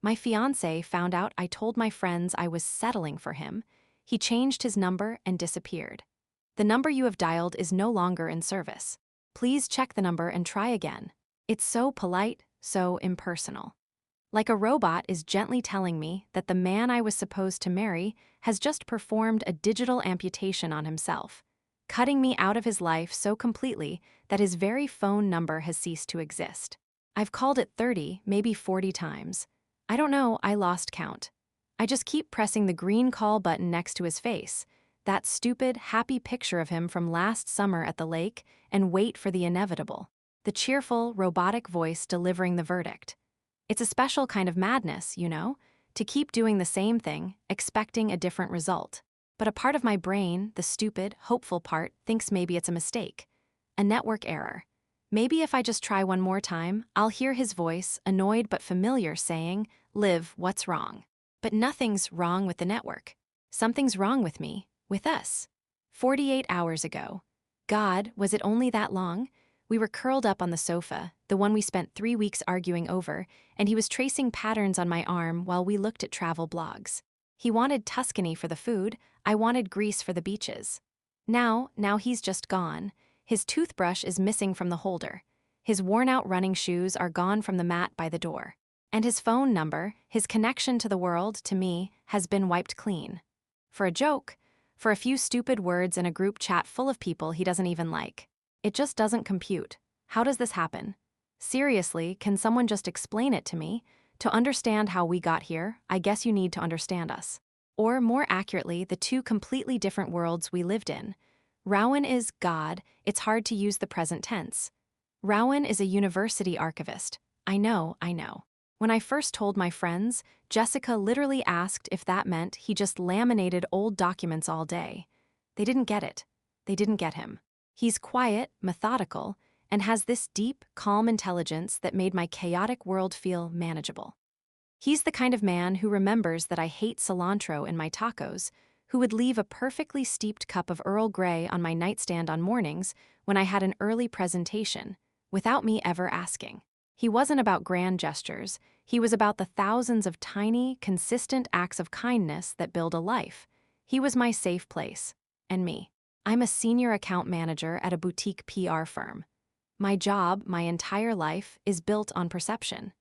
My fiancé found out I told my friends I was settling for him. He changed his number and disappeared. The number you have dialed is no longer in service. Please check the number and try again. It's so polite, so impersonal. Like a robot is gently telling me that the man I was supposed to marry has just performed a digital amputation on himself, cutting me out of his life so completely that his very phone number has ceased to exist. I've called it 30, maybe 40 times. I don't know, I lost count. I just keep pressing the green call button next to his face, that stupid, happy picture of him from last summer at the lake, and wait for the inevitable. The cheerful, robotic voice delivering the verdict. It's a special kind of madness, you know, to keep doing the same thing, expecting a different result. But a part of my brain, the stupid, hopeful part, thinks maybe it's a mistake. A network error. Maybe if I just try one more time, I'll hear his voice, annoyed but familiar, saying, "Liv, what's wrong?" But nothing's wrong with the network. Something's wrong with me, with us. 48 hours ago. God, was it only that long? We were curled up on the sofa, the one we spent 3 weeks arguing over, and he was tracing patterns on my arm while we looked at travel blogs. He wanted Tuscany for the food, I wanted Greece for the beaches. Now he's just gone. His toothbrush is missing from the holder. His worn-out running shoes are gone from the mat by the door. And his phone number, his connection to the world, to me, has been wiped clean. For a joke, for a few stupid words in a group chat full of people he doesn't even like. It just doesn't compute. How does this happen? Seriously, can someone just explain it to me? To understand how we got here, I guess you need to understand us. Or, more accurately, the two completely different worlds we lived in. Rowan is God, it's hard to use the present tense. Rowan is a university archivist. I know. When I first told my friends, Jessica literally asked if that meant he just laminated old documents all day. They didn't get it. They didn't get him. He's quiet, methodical, and has this deep, calm intelligence that made my chaotic world feel manageable. He's the kind of man who remembers that I hate cilantro in my tacos, who would leave a perfectly steeped cup of Earl Grey on my nightstand on mornings when I had an early presentation, without me ever asking. He wasn't about grand gestures, he was about the thousands of tiny, consistent acts of kindness that build a life. He was my safe place. And me. I'm a senior account manager at a boutique PR firm. My job, my entire life, is built on perception.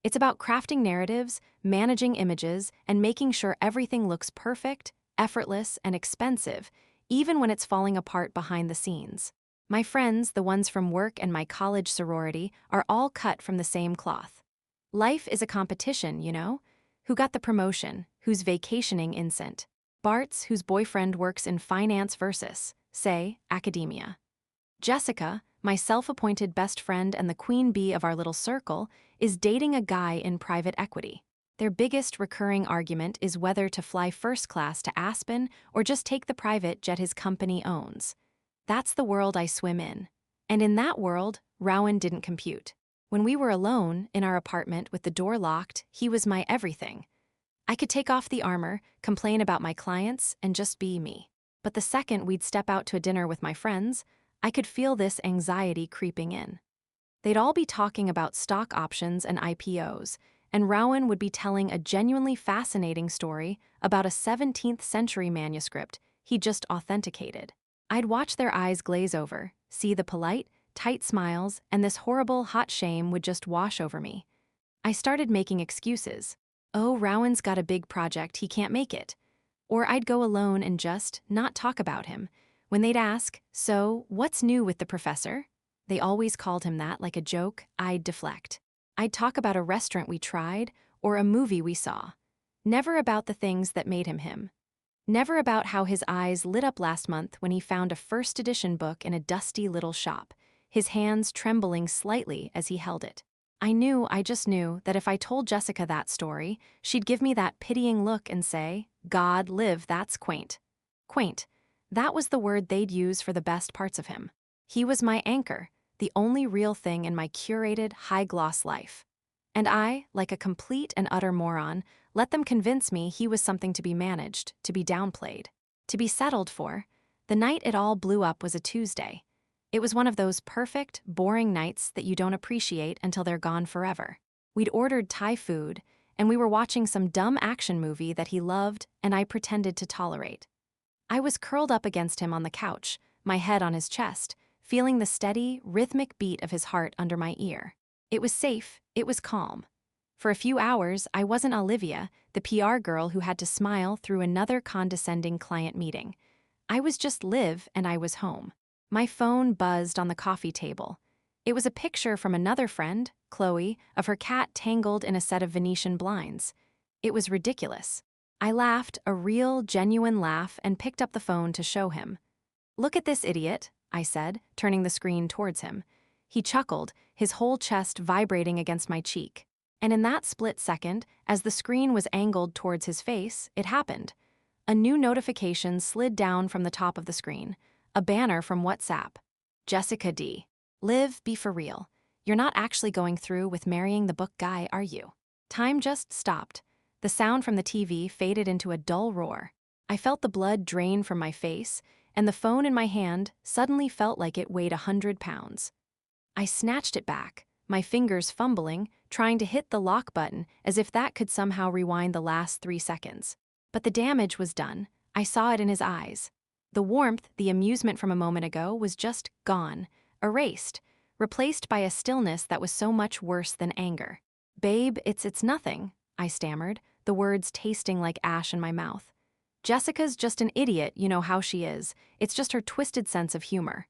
It's about crafting narratives, managing images, and making sure everything looks perfect, effortless, and expensive, even when it's falling apart behind the scenes. My friends, the ones from work and my college sorority, are all cut from the same cloth. Life is a competition, you know? Who got the promotion, who's vacationing in St. Bart's, whose boyfriend works in finance versus, say, academia. Jessica, my self-appointed best friend and the queen bee of our little circle, is dating a guy in private equity. Their biggest recurring argument is whether to fly first class to Aspen or just take the private jet his company owns. That's the world I swim in. And in that world, Rowan didn't compute. When we were alone, in our apartment with the door locked, he was my everything. I could take off the armor, complain about my clients, and just be me. But the second we'd step out to a dinner with my friends, I could feel this anxiety creeping in. They'd all be talking about stock options and IPOs, and Rowan would be telling a genuinely fascinating story about a 17th century manuscript he just authenticated. I'd watch their eyes glaze over, see the polite, tight smiles, and this horrible hot shame would just wash over me. I started making excuses. Oh, Rowan's got a big project, he can't make it. Or I'd go alone and just not talk about him. When they'd ask, "So, what's new with the professor?" They always called him that like a joke. I'd deflect. I'd talk about a restaurant we tried or a movie we saw. Never about the things that made him him. Never about how his eyes lit up last month when he found a first edition book in a dusty little shop, his hands trembling slightly as he held it. I just knew that if I told Jessica that story, she'd give me that pitying look and say, "God, Liv, that's quaint." Quaint. That was the word they'd use for the best parts of him. He was my anchor, the only real thing in my curated, high-gloss life. And I, like a complete and utter moron, let them convince me he was something to be managed, to be downplayed, to be settled for. The night it all blew up was a Tuesday. It was one of those perfect, boring nights that you don't appreciate until they're gone forever. We'd ordered Thai food, and we were watching some dumb action movie that he loved and I pretended to tolerate. I was curled up against him on the couch, my head on his chest, feeling the steady, rhythmic beat of his heart under my ear. It was safe, it was calm. For a few hours, I wasn't Olivia, the PR girl who had to smile through another condescending client meeting. I was just Liv, and I was home. My phone buzzed on the coffee table. It was a picture from another friend, Chloe, of her cat tangled in a set of Venetian blinds. It was ridiculous. I laughed, a real, genuine laugh, and picked up the phone to show him. "Look at this idiot," I said, turning the screen towards him. He chuckled, his whole chest vibrating against my cheek. And in that split second, as the screen was angled towards his face, it happened. A new notification slid down from the top of the screen, a banner from WhatsApp. "Jessica D. Liv, be for real. You're not actually going through with marrying the book guy, are you?" Time just stopped. The sound from the TV faded into a dull roar. I felt the blood drain from my face, and the phone in my hand suddenly felt like it weighed 100 pounds. I snatched it back, my fingers fumbling, trying to hit the lock button as if that could somehow rewind the last 3 seconds. But the damage was done. I saw it in his eyes. The warmth, the amusement from a moment ago was just gone, erased, replaced by a stillness that was so much worse than anger. "Babe, it's nothing," I stammered, the words tasting like ash in my mouth. "Jessica's just an idiot, you know how she is. It's just her twisted sense of humor."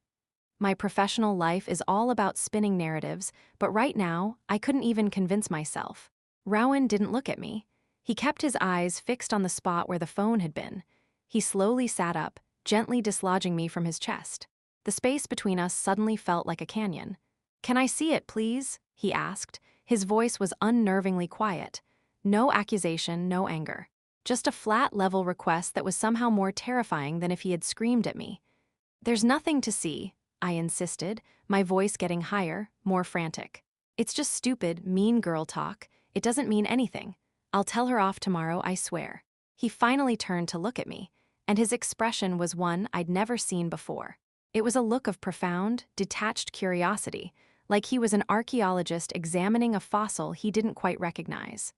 My professional life is all about spinning narratives, but right now, I couldn't even convince myself. Rowan didn't look at me. He kept his eyes fixed on the spot where the phone had been. He slowly sat up, gently dislodging me from his chest. The space between us suddenly felt like a canyon. "Can I see it, please?" he asked. His voice was unnervingly quiet. No accusation, no anger. Just a flat, level request that was somehow more terrifying than if he had screamed at me. "There's nothing to see," I insisted, my voice getting higher, more frantic. "It's just stupid, mean girl talk. It doesn't mean anything. I'll tell her off tomorrow, I swear." He finally turned to look at me, and his expression was one I'd never seen before. It was a look of profound, detached curiosity, like he was an archaeologist examining a fossil he didn't quite recognize.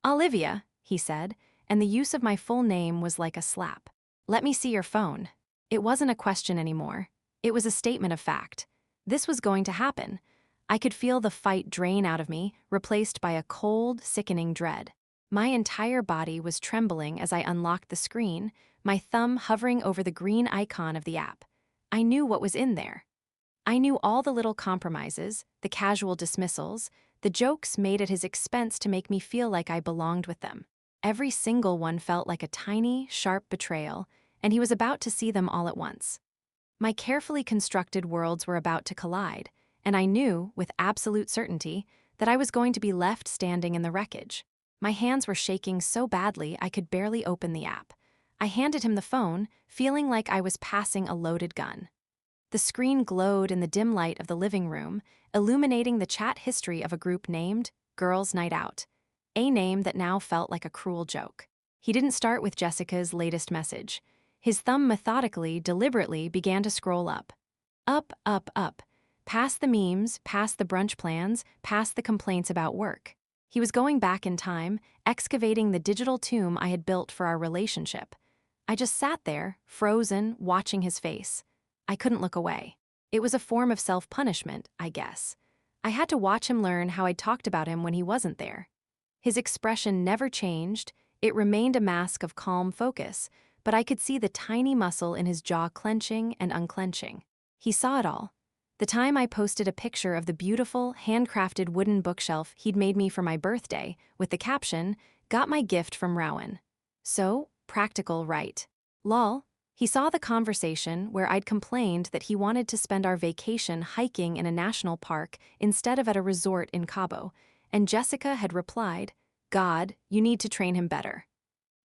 "Olivia," he said, and the use of my full name was like a slap. "Let me see your phone." It wasn't a question anymore. It was a statement of fact. This was going to happen. I could feel the fight drain out of me, replaced by a cold, sickening dread. My entire body was trembling as I unlocked the screen, my thumb hovering over the green icon of the app. I knew what was in there. I knew all the little compromises, the casual dismissals, the jokes made at his expense to make me feel like I belonged with them. Every single one felt like a tiny, sharp betrayal, and he was about to see them all at once. My carefully constructed worlds were about to collide, and I knew, with absolute certainty, that I was going to be left standing in the wreckage. My hands were shaking so badly I could barely open the app. I handed him the phone, feeling like I was passing a loaded gun. The screen glowed in the dim light of the living room, illuminating the chat history of a group named Girls' Night Out, a name that now felt like a cruel joke. He didn't start with Jessica's latest message. His thumb methodically, deliberately began to scroll up. Up, up, up. Past the memes, past the brunch plans, past the complaints about work. He was going back in time, excavating the digital tomb I had built for our relationship. I just sat there, frozen, watching his face. I couldn't look away. It was a form of self-punishment, I guess. I had to watch him learn how I'd talked about him when he wasn't there. His expression never changed. It remained a mask of calm focus, but I could see the tiny muscle in his jaw clenching and unclenching. He saw it all. The time I posted a picture of the beautiful, handcrafted wooden bookshelf he'd made me for my birthday, with the caption, "Got my gift from Rowan." So, practical, right? Lol. He saw the conversation where I'd complained that he wanted to spend our vacation hiking in a national park instead of at a resort in Cabo, and Jessica had replied, "God, you need to train him better."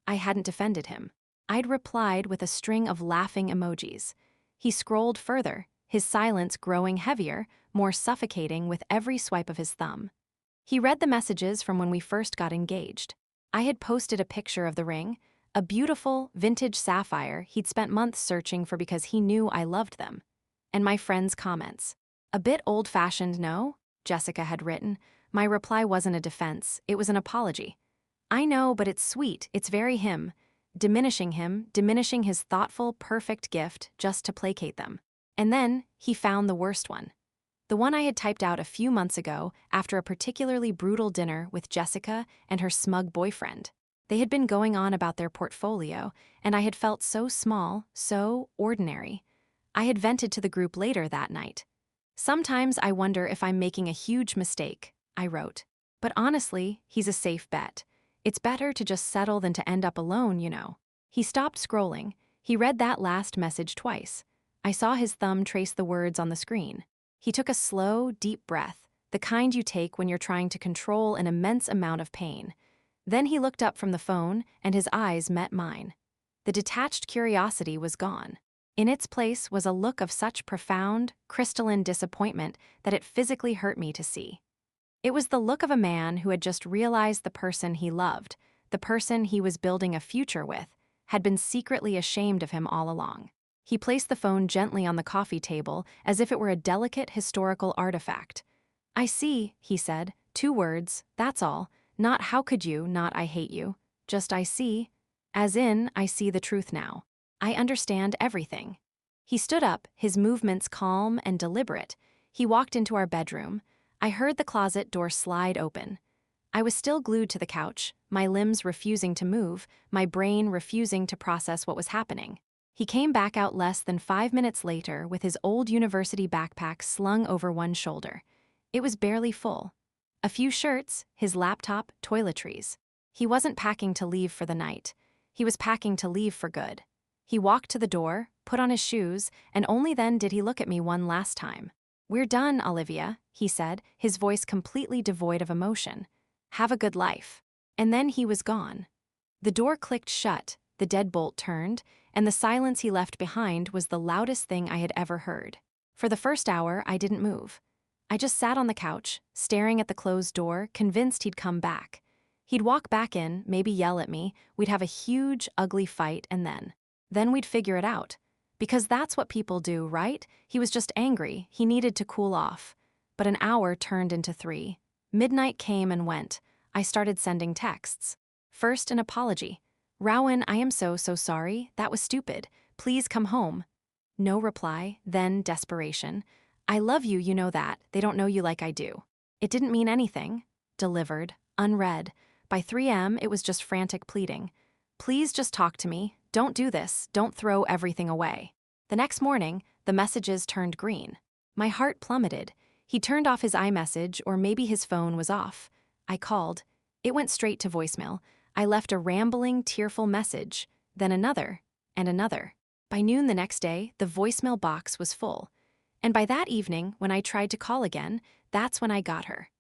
I hadn't defended him. I'd replied with a string of laughing emojis. He scrolled further, his silence growing heavier, more suffocating with every swipe of his thumb. He read the messages from when we first got engaged. I had posted a picture of the ring, a beautiful, vintage sapphire he'd spent months searching for because he knew I loved them. And my friends' comments. "A bit old-fashioned, no?" Jessica had written. My reply wasn't a defense, it was an apology. I know, but it's sweet, it's very him. Him, diminishing his thoughtful, perfect gift just to placate them. And then, he found the worst one. The one I had typed out a few months ago after a particularly brutal dinner with Jessica and her smug boyfriend. They had been going on about their portfolio, and I had felt so small, so ordinary. I had vented to the group later that night. Sometimes I wonder if I'm making a huge mistake, I wrote. But honestly, he's a safe bet. It's better to just settle than to end up alone, you know. He stopped scrolling. He read that last message twice. I saw his thumb trace the words on the screen. He took a slow, deep breath, the kind you take when you're trying to control an immense amount of pain. Then he looked up from the phone, and his eyes met mine. The detached curiosity was gone. In its place was a look of such profound, crystalline disappointment that it physically hurt me to see. It was the look of a man who had just realized the person he loved, the person he was building a future with, had been secretly ashamed of him all along. He placed the phone gently on the coffee table as if it were a delicate historical artifact. I see, he said, 2 words, that's all, not how could you, not I hate you, just I see. As in, I see the truth now. I understand everything. He stood up, his movements calm and deliberate. He walked into our bedroom. I heard the closet door slide open. I was still glued to the couch, my limbs refusing to move, my brain refusing to process what was happening. He came back out less than 5 minutes later with his old university backpack slung over one shoulder. It was barely full. A few shirts, his laptop, toiletries. He wasn't packing to leave for the night. He was packing to leave for good. He walked to the door, put on his shoes, and only then did he look at me one last time. "We're done, Olivia," he said, his voice completely devoid of emotion. "Have a good life." And then he was gone. The door clicked shut, the deadbolt turned, and the silence he left behind was the loudest thing I had ever heard. For the first hour, I didn't move. I just sat on the couch, staring at the closed door, convinced he'd come back. He'd walk back in, maybe yell at me, we'd have a huge, ugly fight, and then we'd figure it out. Because that's what people do, right? He was just angry, he needed to cool off. But an hour turned into 3. Midnight came and went. I started sending texts. First, an apology. "Rowan, I am so sorry, that was stupid. Please come home." No reply, then desperation. "I love you, you know that, they don't know you like I do." It didn't mean anything. Delivered, unread. By 3 a.m., it was just frantic pleading. "Please just talk to me, don't do this, don't throw everything away." The next morning, the messages turned green. My heart plummeted. He turned off his iMessage, or maybe his phone was off. I called. It went straight to voicemail. I left a rambling, tearful message, then another, and another. By noon the next day, the voicemail box was full. And by that evening, when I tried to call again, that's when I got her.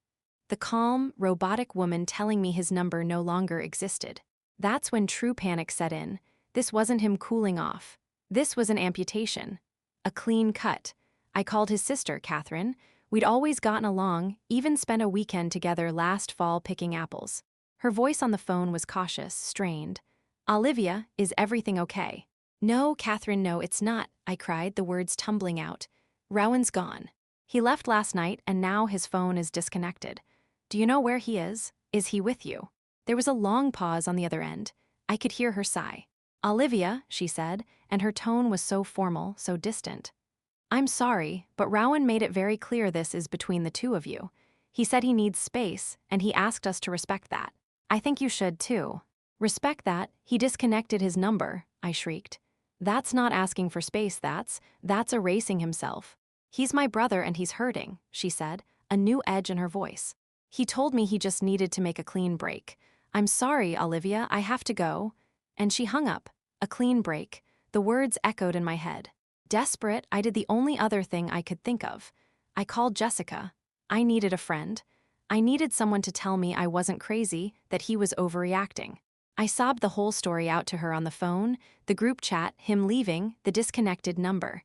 The calm, robotic woman telling me his number no longer existed. That's when true panic set in. This wasn't him cooling off. This was an amputation. A clean cut. I called his sister, Catherine. We'd always gotten along, even spent a weekend together last fall picking apples. Her voice on the phone was cautious, strained. "Olivia, is everything okay?" "No, Catherine, no, it's not," I cried, the words tumbling out. "Rowan's gone. He left last night, and now his phone is disconnected. Do you know where he is? Is he with you?" There was a long pause on the other end. I could hear her sigh. "Olivia," she said, and her tone was so formal, so distant. "I'm sorry, but Rowan made it very clear this is between the two of you. He said he needs space, and he asked us to respect that. I think you should, too." "Respect that? He disconnected his number," I shrieked. "That's not asking for space, that's erasing himself." "He's my brother and he's hurting," she said, a new edge in her voice. "He told me he just needed to make a clean break. I'm sorry, Olivia, I have to go." And she hung up. A clean break. The words echoed in my head. Desperate, I did the only other thing I could think of. I called Jessica. I needed a friend. I needed someone to tell me I wasn't crazy, that he was overreacting. I sobbed the whole story out to her on the phone, the group chat, him leaving, the disconnected number.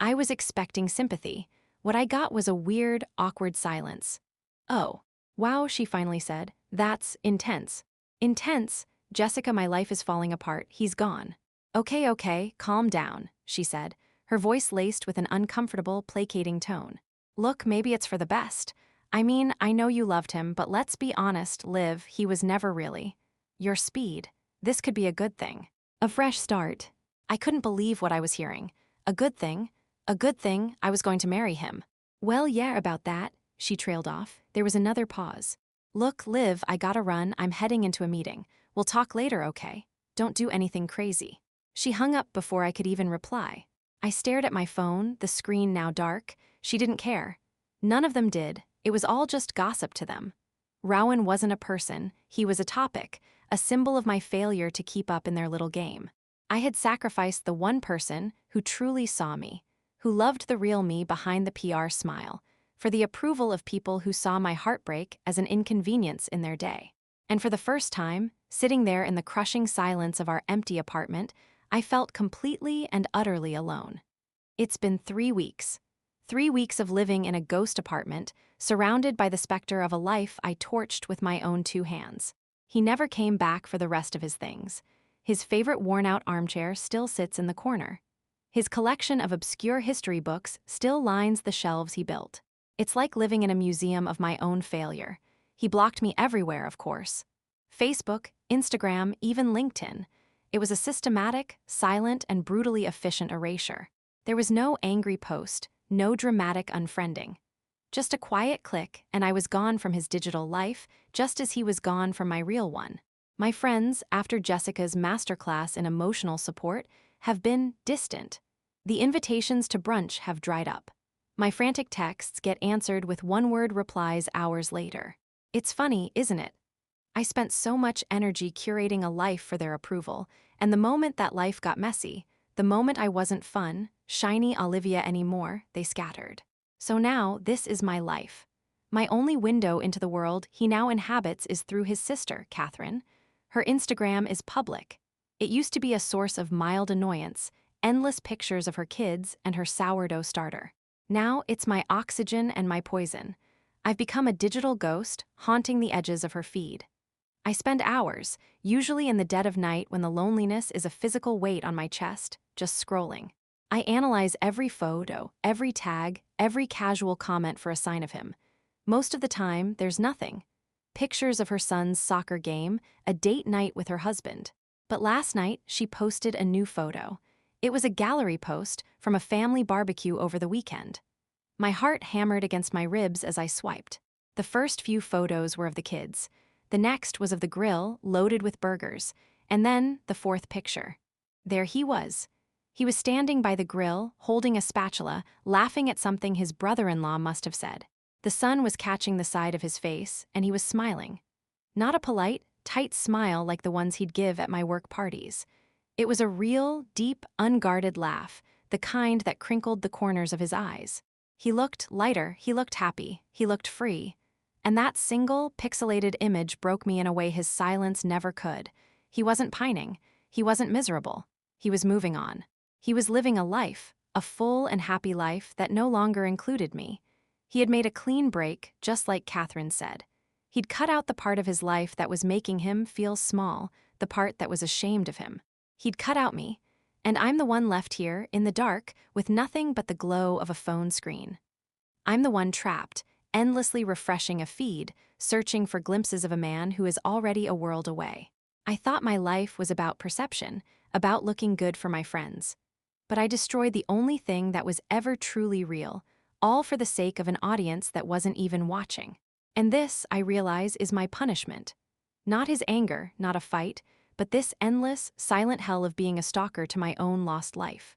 I was expecting sympathy. What I got was a weird, awkward silence. "Oh, wow," she finally said. "That's intense." "Intense? Jessica, my life is falling apart. He's gone." Okay, calm down," she said, her voice laced with an uncomfortable, placating tone. "Look, maybe it's for the best. I mean, I know you loved him, but let's be honest, Liv, he was never really." your speed. This could be a good thing. A fresh start. I couldn't believe what I was hearing. A good thing? A good thing I was going to marry him. Well, yeah, about that, she trailed off. There was another pause. Look, Liv, I gotta run. I'm heading into a meeting. We'll talk later, okay? Don't do anything crazy. She hung up before I could even reply. I stared at my phone, the screen now dark. She didn't care. None of them did. It was all just gossip to them. Rowan wasn't a person, he was a topic, a symbol of my failure to keep up in their little game. I had sacrificed the one person who truly saw me, who loved the real me behind the PR smile, for the approval of people who saw my heartbreak as an inconvenience in their day. And for the first time, sitting there in the crushing silence of our empty apartment, I felt completely and utterly alone. It's been 3 weeks. 3 weeks of living in a ghost apartment, surrounded by the specter of a life I torched with my own 2 hands. He never came back for the rest of his things. His favorite worn-out armchair still sits in the corner. His collection of obscure history books still lines the shelves he built. It's like living in a museum of my own failure. He blocked me everywhere, of course. Facebook, Instagram, even LinkedIn. It was a systematic, silent, and brutally efficient erasure. There was no angry post, no dramatic unfriending. Just a quiet click, and I was gone from his digital life, just as he was gone from my real one. My friends, after Jessica's masterclass in emotional support, have been distant. The invitations to brunch have dried up. My frantic texts get answered with one-word replies hours later. It's funny, isn't it? I spent so much energy curating a life for their approval, and the moment that life got messy, the moment I wasn't fun, shiny Olivia anymore, they scattered. So now, this is my life. My only window into the world he now inhabits is through his sister, Catherine. Her Instagram is public. It used to be a source of mild annoyance, endless pictures of her kids and her sourdough starter. Now it's my oxygen and my poison. I've become a digital ghost, haunting the edges of her feed. I spend hours, usually in the dead of night when the loneliness is a physical weight on my chest, just scrolling. I analyze every photo, every tag, every casual comment for a sign of him. Most of the time, there's nothing. Pictures of her son's soccer game, a date night with her husband. But last night, she posted a new photo. It was a gallery post from a family barbecue over the weekend. My heart hammered against my ribs as I swiped. The first few photos were of the kids. The next was of the grill, loaded with burgers. And then the fourth picture. There he was. He was standing by the grill, holding a spatula, laughing at something his brother-in-law must have said. The sun was catching the side of his face, and he was smiling. Not a polite, tight smile like the ones he'd give at my work parties. It was a real, deep, unguarded laugh, the kind that crinkled the corners of his eyes. He looked lighter, he looked happy, he looked free. And that single, pixelated image broke me in a way his silence never could. He wasn't pining. He wasn't miserable. He was moving on. He was living a life, a full and happy life that no longer included me. He had made a clean break, just like Catherine said. He'd cut out the part of his life that was making him feel small, the part that was ashamed of him. He'd cut out me, and I'm the one left here, in the dark, with nothing but the glow of a phone screen. I'm the one trapped, endlessly refreshing a feed, searching for glimpses of a man who is already a world away. I thought my life was about perception, about looking good for my friends. But I destroyed the only thing that was ever truly real, all for the sake of an audience that wasn't even watching. And this, I realize, is my punishment. Not his anger, not a fight, but this endless, silent hell of being a stalker to my own lost life.